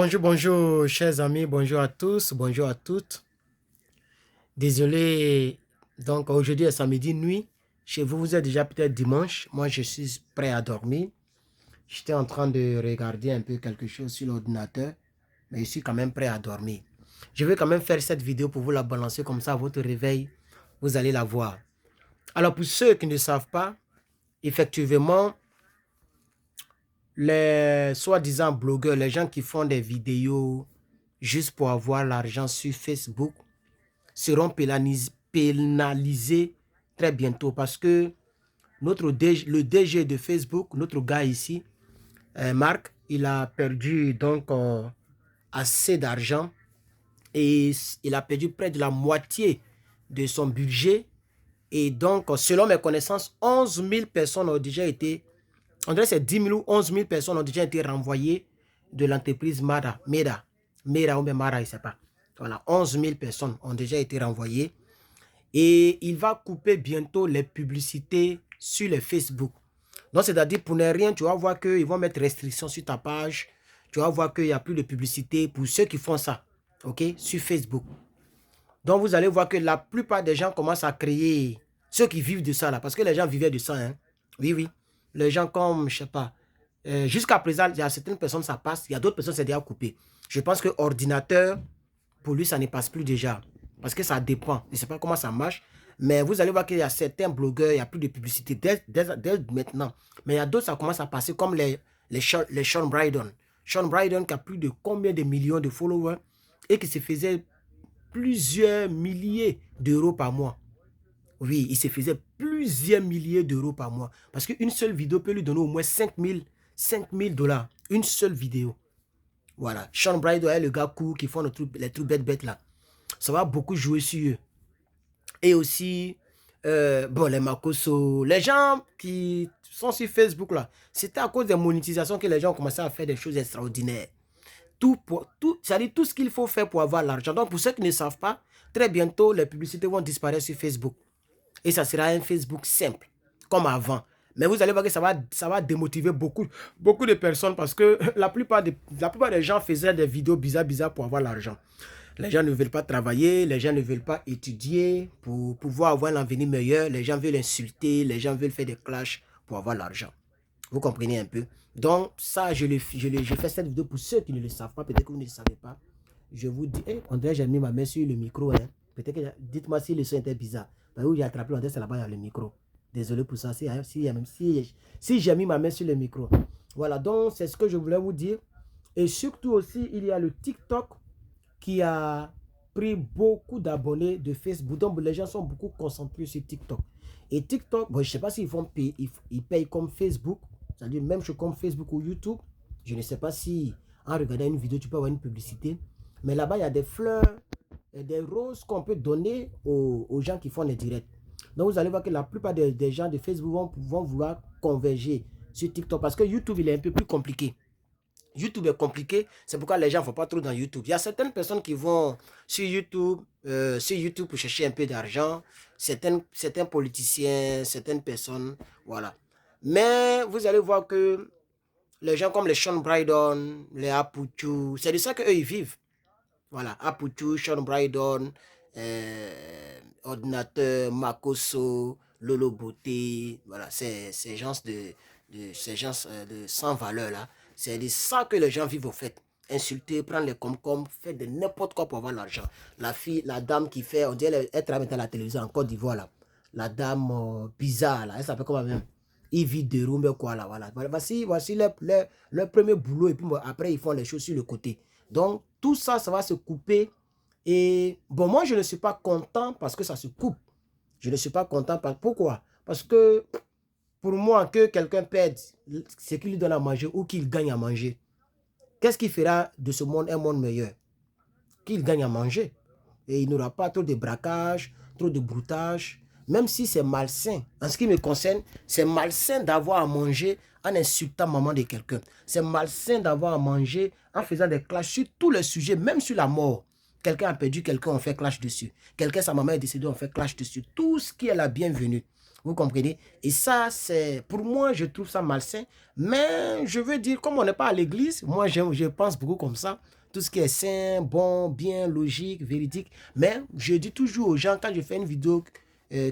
Bonjour, bonjour, chers amis, bonjour à tous, bonjour à toutes. Désolé, donc aujourd'hui est samedi nuit. Chez vous, vous êtes déjà peut-être dimanche. Moi, je suis prêt à dormir. J'étais en train de regarder un peu quelque chose sur l'ordinateur, mais je suis quand même prêt à dormir. Je vais quand même faire cette vidéo pour vous la balancer comme ça à votre réveil. Vous allez la voir. Alors, pour ceux qui ne savent pas, effectivement, les soi-disant blogueurs, les gens qui font des vidéos juste pour avoir l'argent sur Facebook, seront pénalisés très bientôt parce que le DG de Facebook, notre gars ici, Marc, il a perdu donc assez d'argent et il a perdu près de la moitié de son budget. Et donc, selon mes connaissances, 11 000 personnes ont déjà été, on dirait que c'est 10 000 ou 11 000 personnes ont déjà été renvoyées de l'entreprise Mera ou Mara, je ne sais pas. Voilà, 11 000 personnes ont déjà été renvoyées. Et il va couper bientôt les publicités sur les Facebook. Donc, c'est-à-dire, pour ne rien, tu vas voir qu'ils vont mettre restriction sur ta page. Tu vas voir qu'il n'y a plus de publicité pour ceux qui font ça, ok, sur Facebook. Donc, vous allez voir que la plupart des gens commencent à créer, ceux qui vivent de ça, là, parce que les gens vivaient de ça, hein. Oui, oui. Les gens comme, je ne sais pas, jusqu'à présent, il y a certaines personnes, ça passe. Il y a d'autres personnes, c'est déjà coupé. Je pense que ordinateur, pour lui, ça ne passe plus déjà. Parce que ça dépend. Je ne sais pas comment ça marche. Mais vous allez voir qu'il y a certains blogueurs, il n'y a plus de publicité dès maintenant. Mais il y a d'autres, ça commence à passer comme les Sean Brydon. Sean Brydon qui a plus de combien de millions de followers et qui se faisait plusieurs milliers d'euros par mois. Oui, il se faisait plusieurs milliers d'euros par mois. Parce qu'une seule vidéo peut lui donner au moins 5 000 dollars. Une seule vidéo. Voilà. Sean Brydon est le gars cool qui font les trucs bêtes là. Ça va beaucoup jouer sur eux. Et aussi, bon, les Makoso, les gens qui sont sur Facebook là, c'était à cause des monétisations que les gens ont commencé à faire des choses extraordinaires. C'est-à-dire tout ce qu'il faut faire pour avoir l'argent. Donc, pour ceux qui ne savent pas, très bientôt, les publicités vont disparaître sur Facebook. Et ça sera un Facebook simple, comme avant. Mais vous allez voir que ça va démotiver beaucoup de personnes parce que la plupart des gens faisaient des vidéos bizarres pour avoir l'argent. Les gens ne veulent pas travailler, les gens ne veulent pas étudier pour pouvoir avoir un avenir meilleur. Les gens veulent insulter, les gens veulent faire des clashs pour avoir l'argent. Vous comprenez un peu? Donc, ça, je fais cette vidéo pour ceux qui ne le savent pas. Peut-être que vous ne le savez pas. Je vous dis, hey, on dirait que j'ai mis ma main sur le micro. Hein. Peut-être que, dites-moi si le son était bizarre. Bah oui, j'ai attrapé, on dirait que c'est là-bas, il y a le micro. Désolé pour ça, si j'ai mis ma main sur le micro. Voilà, donc c'est ce que je voulais vous dire. Et surtout aussi, il y a le TikTok qui a pris beaucoup d'abonnés de Facebook. Donc, les gens sont beaucoup concentrés sur TikTok. Et TikTok, bon, je ne sais pas s'ils vont payer, ils payent comme Facebook, c'est-à-dire même chose comme Facebook ou YouTube. Je ne sais pas si en regardant une vidéo, tu peux avoir une publicité. Mais là-bas, il y a des fleurs et des roses qu'on peut donner aux gens qui font les directs. Donc, vous allez voir que la plupart des gens de Facebook vont vouloir converger sur TikTok parce que YouTube, il est un peu plus compliqué. YouTube est compliqué, c'est pourquoi les gens ne vont pas trop dans YouTube. Il y a certaines personnes qui vont sur YouTube pour chercher un peu d'argent, certains politiciens, certaines personnes, voilà. Mais vous allez voir que les gens comme les Sean Brydon, les Apuchu, c'est de ça qu'eux ils vivent. Voilà, Apuchu, Sean Brydon, Ordinateur, Makoso, Lolo Beauté, voilà, ces gens ces gens de sans valeur là. C'est de ça que les gens vivent au fait. Insulter, prendre les comme faire de n'importe quoi pour avoir l'argent. La dame qui fait, on dirait, elle travaille à la télévision en Côte d'Ivoire là. La dame bizarre là, elle s'appelle comment même? Yves de Rumbe quoi là, voilà. Voici leur premier boulot et puis après ils font les choses sur le côté. Donc tout ça, ça va se couper. Et bon, moi je ne suis pas content parce que ça se coupe. Je ne suis pas content. Pourquoi? Parce que pour moi, que quelqu'un perde ce qu'il lui donne à manger ou qu'il gagne à manger, qu'est-ce qui fera de ce monde un monde meilleur? Qu'il gagne à manger. Et il n'aura pas trop de braquage, trop de broutage, même si c'est malsain. En ce qui me concerne, c'est malsain d'avoir à manger en insultant maman de quelqu'un. C'est malsain d'avoir à manger en faisant des clashs sur tous les sujets, même sur la mort. Quelqu'un a perdu quelqu'un, on fait clash dessus. Quelqu'un, sa maman est décédée, on fait clash dessus. Tout ce qui est la bienvenue. Vous comprenez? Et ça, c'est pour moi, je trouve ça malsain. Mais je veux dire, comme on n'est pas à l'église, moi, je pense beaucoup comme ça. Tout ce qui est sain, bon, bien, logique, véridique. Mais je dis toujours aux gens, quand je fais une vidéo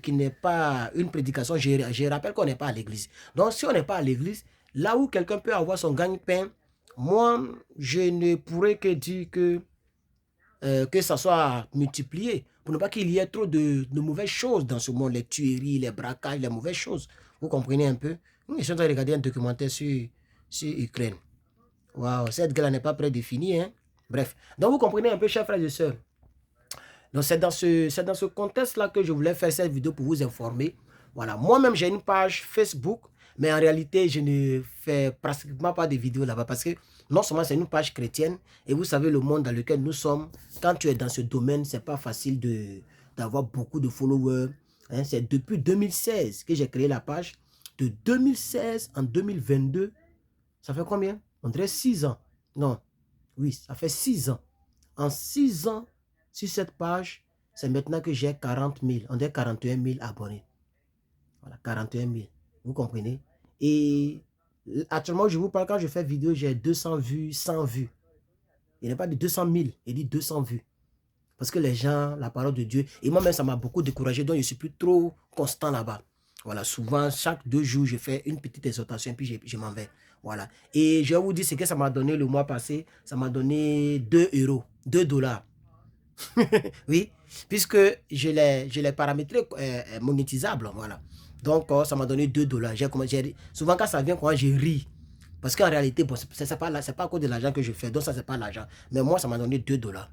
qui n'est pas une prédication, je rappelle qu'on n'est pas à l'église. Donc, si on n'est pas à l'église, là où quelqu'un peut avoir son gagne-pain, moi, je ne pourrais que dire que ça soit multiplié, pour ne pas qu'il y ait trop de mauvaises choses dans ce monde, les tueries, les braquages, les mauvaises choses. Vous comprenez un peu? Oui, je suis en train de regarder un documentaire sur Ukraine. Waouh, cette guerre n'est pas prédéfinie, hein? Bref. Donc, vous comprenez un peu, chers frères et sœurs. Donc, c'est dans ce contexte-là que je voulais faire cette vidéo pour vous informer. Voilà, moi-même, j'ai une page Facebook, mais en réalité, je ne fais pratiquement pas de vidéos là-bas parce que non seulement c'est une page chrétienne, et vous savez, le monde dans lequel nous sommes, quand tu es dans ce domaine, c'est pas facile d'avoir beaucoup de followers. Hein, c'est depuis 2016 que j'ai créé la page. De 2016 en 2022, ça fait combien? On dirait 6 ans. Non, oui, ça fait 6 ans. En 6 ans, sur cette page, c'est maintenant que j'ai 40 000, on dirait 41 000 abonnés. Voilà, 41 000. Vous comprenez? Et actuellement, je vous parle, quand je fais vidéo, j'ai 200 vues, 100 vues. Il n'est pas de 200 000, il dit 200 vues. Parce que les gens, la parole de Dieu, et moi-même, ça m'a beaucoup découragé, donc je ne suis plus trop constant là-bas. Voilà, souvent, chaque 2 jours, je fais une petite exhortation, puis je m'en vais. Voilà. Et je vais vous dire ce que ça m'a donné le mois passé. Ça m'a donné 2 euros, 2 dollars. Oui, puisque je l'ai paramétré monétisable, voilà. Donc, ça m'a donné 2 dollars. Souvent, quand ça vient, quand je ris. Parce qu'en réalité, bon, c'est pas à cause de l'argent que je fais. Donc, ça, c'est pas l'argent. Mais moi, ça m'a donné 2 dollars.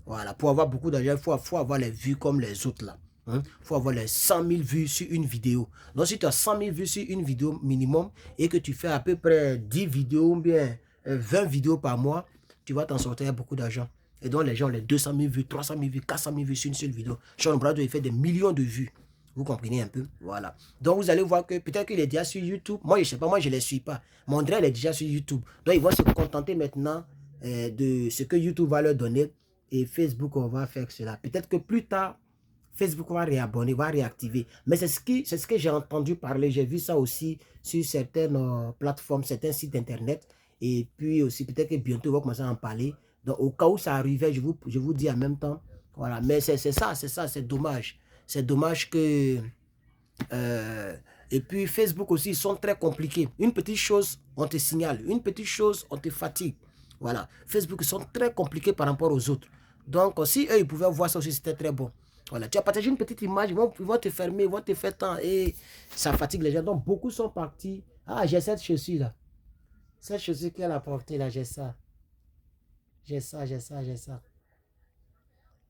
Voilà. Pour avoir beaucoup d'argent, il faut avoir les vues comme les autres, là. Il faut avoir les 100 000 vues sur une vidéo. Donc, si tu as 100 000 vues sur une vidéo minimum et que tu fais à peu près 10 vidéos ou bien 20 vidéos par mois, tu vas t'en sortir beaucoup d'argent. Et donc, les gens, les 200 000 vues, 300 000 vues, 400 000 vues sur une seule vidéo. Sean Brado, il fait des millions de vues. Vous comprenez un peu? Voilà. Donc, vous allez voir que peut-être qu'il est déjà sur YouTube. Moi, je ne sais pas, moi, je ne les suis pas. Mais André, il est déjà sur YouTube. Donc, ils vont se contenter maintenant de ce que YouTube va leur donner. Et Facebook, on va faire cela. Peut-être que plus tard, Facebook va réabonner, va réactiver. Mais c'est ce que j'ai entendu parler. J'ai vu ça aussi sur certaines plateformes, certains sites internet. Et puis aussi, peut-être que bientôt, on va commencer à en parler. Donc, au cas où ça arrivait, je vous dis en même temps. Voilà. Mais c'est ça, c'est dommage. C'est dommage que... et puis, Facebook aussi, ils sont très compliqués. Une petite chose, on te signale. Une petite chose, on te fatigue. Voilà. Facebook, ils sont très compliqués par rapport aux autres. Donc, si eux, ils pouvaient voir ça aussi, c'était très bon. Voilà, tu as partagé une petite image, ils vont te fermer, ils vont te faire tant, et ça fatigue les gens. Donc, beaucoup sont partis. Ah, j'ai cette chaussure-là. Cette chaussure qu'elle a portée, là, j'ai ça. J'ai ça, j'ai ça, j'ai ça.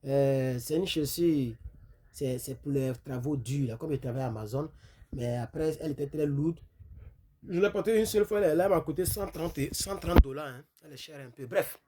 C'est une chaussure, c'est pour les travaux durs, là, comme je travaille à Amazon. Mais après, elle était très lourde. Je l'ai portée une seule fois, elle m'a coûté 130 dollars. Hein. Elle est chère un peu. Bref.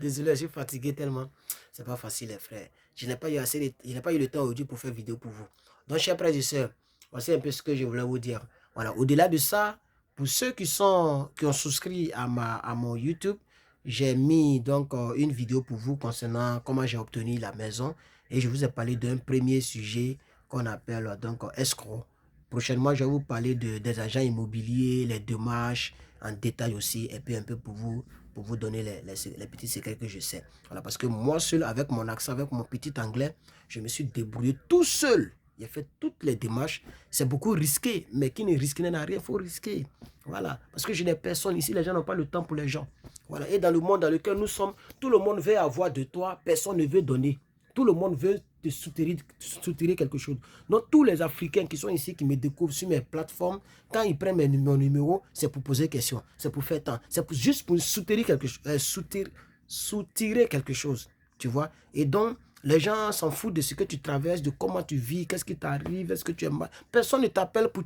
Désolé, je suis fatigué tellement. C'est pas facile, les frères. Je n'ai pas eu je n'ai pas eu le temps aujourd'hui pour faire vidéo pour vous. Donc, chers frères et sœurs, voici un peu ce que je voulais vous dire. Voilà. Au-delà de ça, pour ceux qui ont souscrit à mon YouTube, j'ai mis donc une vidéo pour vous concernant comment j'ai obtenu la maison. Et je vous ai parlé d'un premier sujet qu'on appelle donc escroc. Prochainement, je vais vous parler des agents immobiliers, les démarches en détail aussi, et puis un peu pour vous donner les petits secrets que je sais. Voilà, parce que moi seul, avec mon accent, avec mon petit anglais, je me suis débrouillé tout seul. J'ai fait toutes les démarches. C'est beaucoup risqué, mais qui ne risque n'a rien, il faut risquer. Voilà, parce que je n'ai personne ici, les gens n'ont pas le temps pour les gens. Voilà, et dans le monde dans lequel nous sommes, tout le monde veut avoir de toi, personne ne veut donner. Tout le monde veut te soutirer quelque chose. Donc, tous les Africains qui sont ici, qui me découvrent sur mes plateformes, quand ils prennent mon numéro, c'est pour poser question, c'est pour faire temps, c'est juste pour soutirer quelque chose, soutirer quelque chose, tu vois. Et donc, les gens s'en foutent de ce que tu traverses, de comment tu vis, qu'est-ce qui t'arrive, est-ce que tu es mal. Personne ne t'appelle pour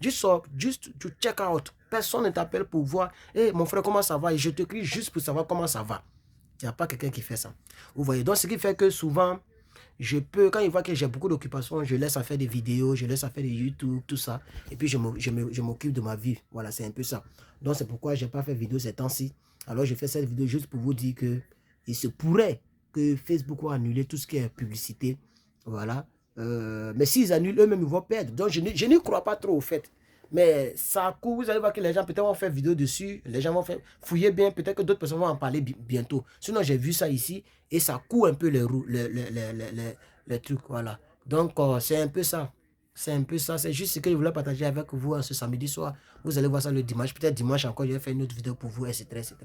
juste to check out. Personne ne t'appelle pour voir, hey, mon frère, comment ça va? Et je te crie juste pour savoir comment ça va. Il n'y a pas quelqu'un qui fait ça. Vous voyez, donc ce qui fait que souvent, quand il voit que j'ai beaucoup d'occupations, je laisse à faire des vidéos, je laisse à faire des YouTube, tout ça. Et puis, je m'occupe de ma vie. Voilà, c'est un peu ça. Donc, c'est pourquoi je n'ai pas fait de vidéo ces temps-ci. Alors, je fais cette vidéo juste pour vous dire que il se pourrait que Facebook va annuler tout ce qui est publicité. Voilà. Mais s'ils annulent, eux-mêmes, ils vont perdre. Donc, je n'y crois pas trop, au fait. Mais ça court, vous allez voir que les gens peut-être vont faire vidéo dessus, les gens vont faire fouiller bien, peut-être que d'autres personnes vont en parler bientôt. Sinon, j'ai vu ça ici et ça court un peu les roues, les trucs, voilà. Donc, c'est un peu ça. C'est un peu ça. C'est juste ce que je voulais partager avec vous ce samedi soir. Vous allez voir ça le dimanche. Peut-être dimanche encore, je vais faire une autre vidéo pour vous, etc., etc.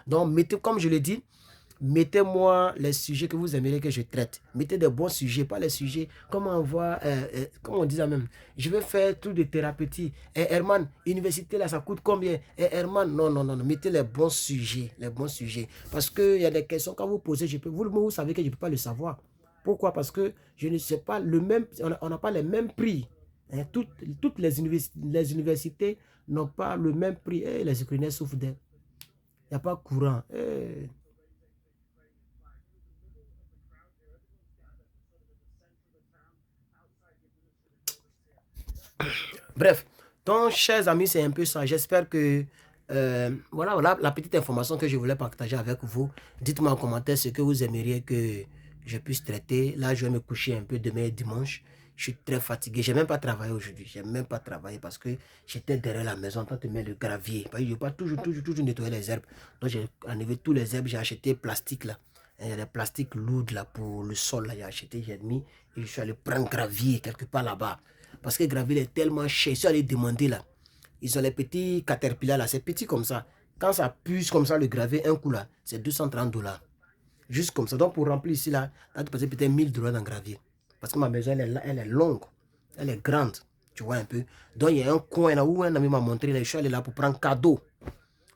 Donc, mettez, comme je l'ai dit, mettez-moi les sujets que vous aimeriez que je traite. Mettez des bons sujets, pas les sujets. Comment on voit, comment on dit ça même. Je vais faire tout de thérapeutique. Herman, université là, ça coûte combien? Herman, non, non, non, non. Mettez les bons sujets, les bons sujets. Parce qu'il y a des questions, quand vous posez, vous savez que je ne peux pas le savoir. Pourquoi? Parce que je ne sais pas le même, on n'a pas les mêmes prix. Hein, toutes les universités n'ont pas le même prix. Les Ukrainiens souffrent d'aide. Il n'y a pas courant. Bref, donc, chers amis, c'est un peu ça. J'espère que, voilà la petite information que je voulais partager avec vous. Dites-moi en commentaire ce que vous aimeriez que je puisse traiter. Là, je vais me coucher un peu demain dimanche. Je suis très fatigué. Je n'ai même pas travaillé aujourd'hui. Je n'ai même pas travaillé parce que j'étais derrière la maison en train de mettre le gravier. Parce que je ne vais pas toujours nettoyer les herbes. Donc, j'ai enlevé tous les herbes. J'ai acheté plastique là. Il y a des plastiques lourds là pour le sol. Là, j'ai acheté, j'ai mis. Et je suis allé prendre gravier quelque part là-bas. Parce que le gravier est tellement cher. Je suis allé demander là. Ils ont les petits caterpillars là. C'est petit comme ça. Quand ça puise comme ça, le gravier, un coup là, c'est 230 $. Juste comme ça. Donc pour remplir ici là, tu as passer peut-être 1000 $ dans le gravier. Parce que ma maison, elle est longue. Elle est grande. Tu vois un peu. Donc il y a un coin là où un ami m'a montré. Là, je suis allé là pour prendre cadeau.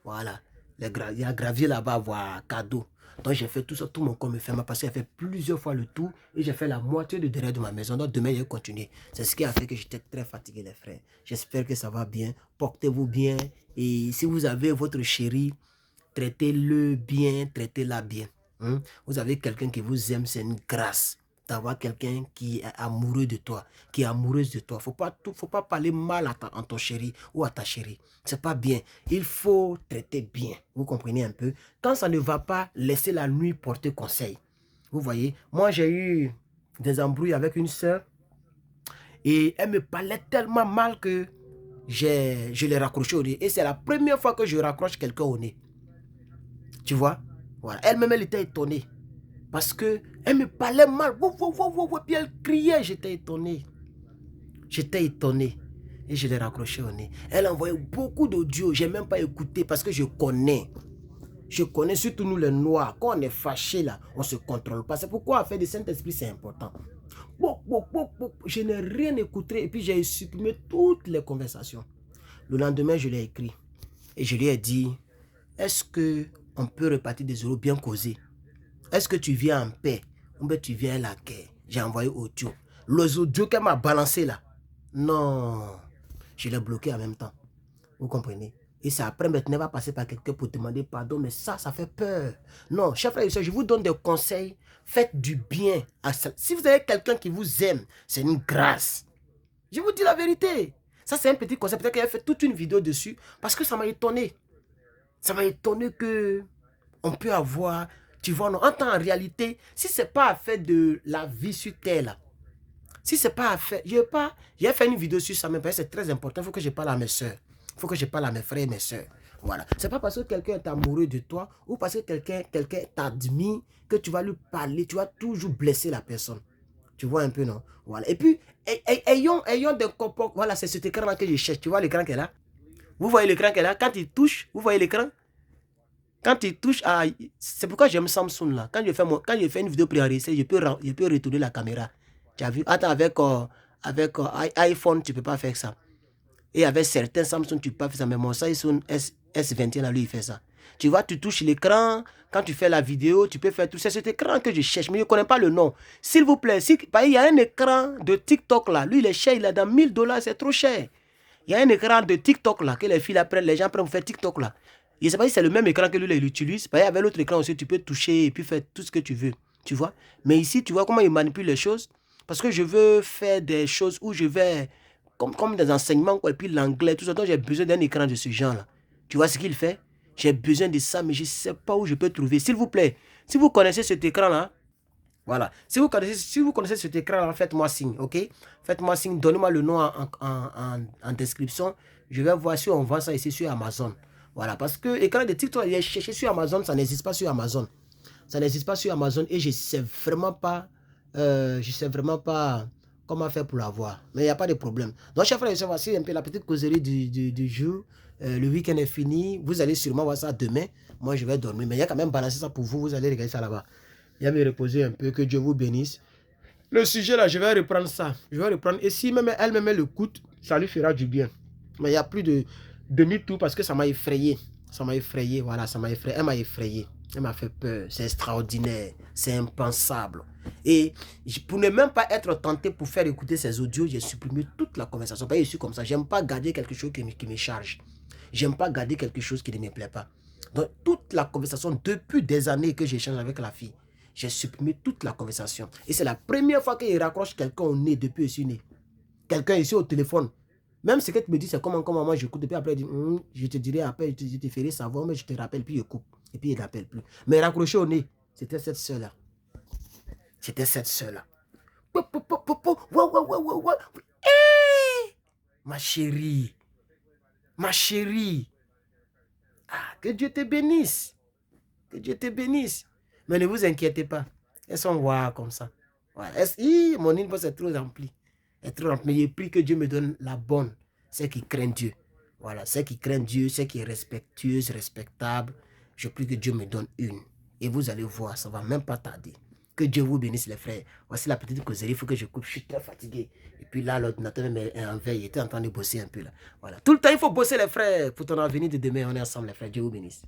Voilà. Il y a gravier là-bas, voir cadeau. Donc j'ai fait tout ça, tout mon corps me fait mal parce qu'il a fait plusieurs fois le tour et j'ai fait la moitié de derrière de ma maison. Donc demain, je vais continuer. C'est ce qui a fait que j'étais très fatigué, les frères. J'espère que ça va bien. Portez-vous bien. Et si vous avez votre chérie, traitez-le bien, traitez-la bien. Hein? Vous avez quelqu'un qui vous aime, c'est une grâce d'avoir quelqu'un qui est amoureux de toi, qui est amoureuse de toi. Faut pas parler mal à ton chéri ou à ta chérie. C'est pas bien. Il faut traiter bien. Vous comprenez un peu? Quand ça ne va pas, laissez la nuit porter conseil. Vous voyez? Moi, j'ai eu des embrouilles avec une sœur et elle me parlait tellement mal que je l'ai raccroché au nez. Et c'est la première fois que je raccroche quelqu'un au nez. Tu vois? Voilà. Elle-même, elle était étonnée. Parce que elle me parlait mal. Puis elle criait. J'étais étonné. J'étais étonné. Et je l'ai raccroché au nez. Elle envoyait beaucoup d'audio. Je n'ai même pas écouté parce que je connais. Je connais surtout nous les Noirs. Quand on est fâché là, on ne se contrôle pas. C'est pourquoi faire du Saint-Esprit, c'est important. Je n'ai rien écouté. Et puis j'ai supprimé toutes les conversations. Le lendemain, je l'ai écrit. Et je lui ai dit, est-ce qu'on peut repartir des euros bien causés? Est-ce que tu viens en paix ou bien tu viens à la guerre? J'ai envoyé audio. Les audios qu'elle m'a balancé là. Non. Je l'ai bloqué en même temps. Vous comprenez? Et c'est après maintenant va passer par quelqu'un pour demander pardon. Mais ça fait peur. Non, chers frères et sœurs, je vous donne des conseils. Faites du bien à ça. Si vous avez quelqu'un qui vous aime, c'est une grâce. Je vous dis la vérité. Ça, c'est un petit conseil. Peut-être qu'elle a fait toute une vidéo dessus. Parce que ça m'a étonné. Ça m'a étonné que on peut avoir, tu vois, non, en temps, en réalité, si ce n'est pas à faire de la vie sur terre, là, si ce n'est pas à faire, j'ai fait une vidéo sur ça, mais c'est très important, il faut que je parle à mes soeurs, il faut que je parle à mes frères et mes soeurs. Voilà. Ce n'est pas parce que quelqu'un est amoureux de toi ou parce que quelqu'un t'admire que tu vas lui parler, tu vas toujours blesser la personne. Tu vois un peu, non? Voilà. Et puis, ayons des comportements. Voilà, c'est cet écran-là que je cherche. Tu vois l'écran qu'elle a? Vous voyez l'écran qu'elle a? Quand il touche, vous voyez l'écran? Quand il touche à... C'est pourquoi j'aime Samsung là. Quand je fais une vidéo préenregistrée, je peux retourner la caméra. Tu as vu? Attends, avec iPhone, tu ne peux pas faire ça. Et avec certains Samsung, tu ne peux pas faire ça. Mais mon Samsung S21, là, lui, il fait ça. Tu vois, tu touches l'écran. Quand tu fais la vidéo, tu peux faire tout. C'est cet écran que je cherche, mais je ne connais pas le nom. S'il vous plaît, il y a un écran de TikTok là. Lui, il est cher, il est dans 1000 $, c'est trop cher. Il y a un écran de TikTok là, que les gens prennent pour faire TikTok là. Je ne sais pas si c'est le même écran que lui, il utilise. Il y avait l'autre écran aussi, tu peux toucher et puis faire tout ce que tu veux. Tu vois? Mais ici, tu vois comment il manipule les choses? Parce que je veux faire des choses où je vais, comme des enseignements, quoi, et puis l'anglais, tout ça. Donc, j'ai besoin d'un écran de ce genre-là. Tu vois ce qu'il fait? J'ai besoin de ça, mais je ne sais pas où je peux trouver. S'il vous plaît, si vous connaissez cet écran-là, Voilà. Si vous connaissez cet écran, faites-moi signe, ok? Faites-moi signe, donnez-moi le nom en description. Je vais voir si on vend ça ici sur Amazon. Voilà, parce que écran de TikTok, il est cherché sur Amazon, ça n'existe pas sur Amazon. Ça n'existe pas sur Amazon et je sais vraiment pas comment faire pour l'avoir. Mais il n'y a pas de problème. Donc, chers frères et sœurs, voici un peu la petite causerie du jour. Le week-end est fini. Vous allez sûrement voir ça demain. Moi, je vais dormir. Mais il y a quand même balancé ça pour vous. Vous allez regarder ça là-bas. Il y a me reposer un peu. Que Dieu vous bénisse. Le sujet là, je vais reprendre ça. Je vais reprendre. Et si même elle-même l'écoute, ça lui fera du bien. Mais il n'y a plus de demi-tour parce que ça m'a effrayé. Ça m'a effrayé. Voilà, ça m'a effrayé. Elle m'a effrayé. Elle m'a fait peur. C'est extraordinaire. C'est impensable. Et pour ne même pas être tenté pour faire écouter ces audios, j'ai supprimé toute la conversation. Pas je suis comme ça. J'aime pas garder quelque chose qui me charge. J'aime pas garder quelque chose qui ne me plaît pas. Donc, toute la conversation, depuis des années que j'échange avec la fille, j'ai supprimé toute la conversation. Et c'est la première fois qu'il raccroche quelqu'un au nez depuis que je suis né. Quelqu'un ici au téléphone. Même ce que tu me dis, c'est comment moi j'écoute. Depuis après, je te dirai après, je te ferai savoir, mais je te rappelle, puis je coupe. Et puis il n'appelle plus. Mais raccroché au nez, c'était cette soeur-là. C'était cette soeur-là. Hey! Ma chérie. Ma chérie. Ah, que Dieu te bénisse. Que Dieu te bénisse. Mais ne vous inquiétez pas. Elles sont waouh comme ça. Ouais. Mon inbox est trop rempli. Est trop rempli. Mais j'ai pris que Dieu me donne la bonne. Celle qui craint Dieu. Voilà. Celle qui craint Dieu, celle qui est respectueuse, respectable. Je prie que Dieu me donne une. Et vous allez voir, ça ne va même pas tarder. Que Dieu vous bénisse les frères. Voici la petite causerie. Il faut que je coupe. Je suis très fatigué. Et puis là, l'ordinateur est en veille. Il était en train de bosser un peu là. Voilà. Tout le temps, il faut bosser les frères. Pour ton avenir de demain, on est ensemble les frères. Dieu vous bénisse.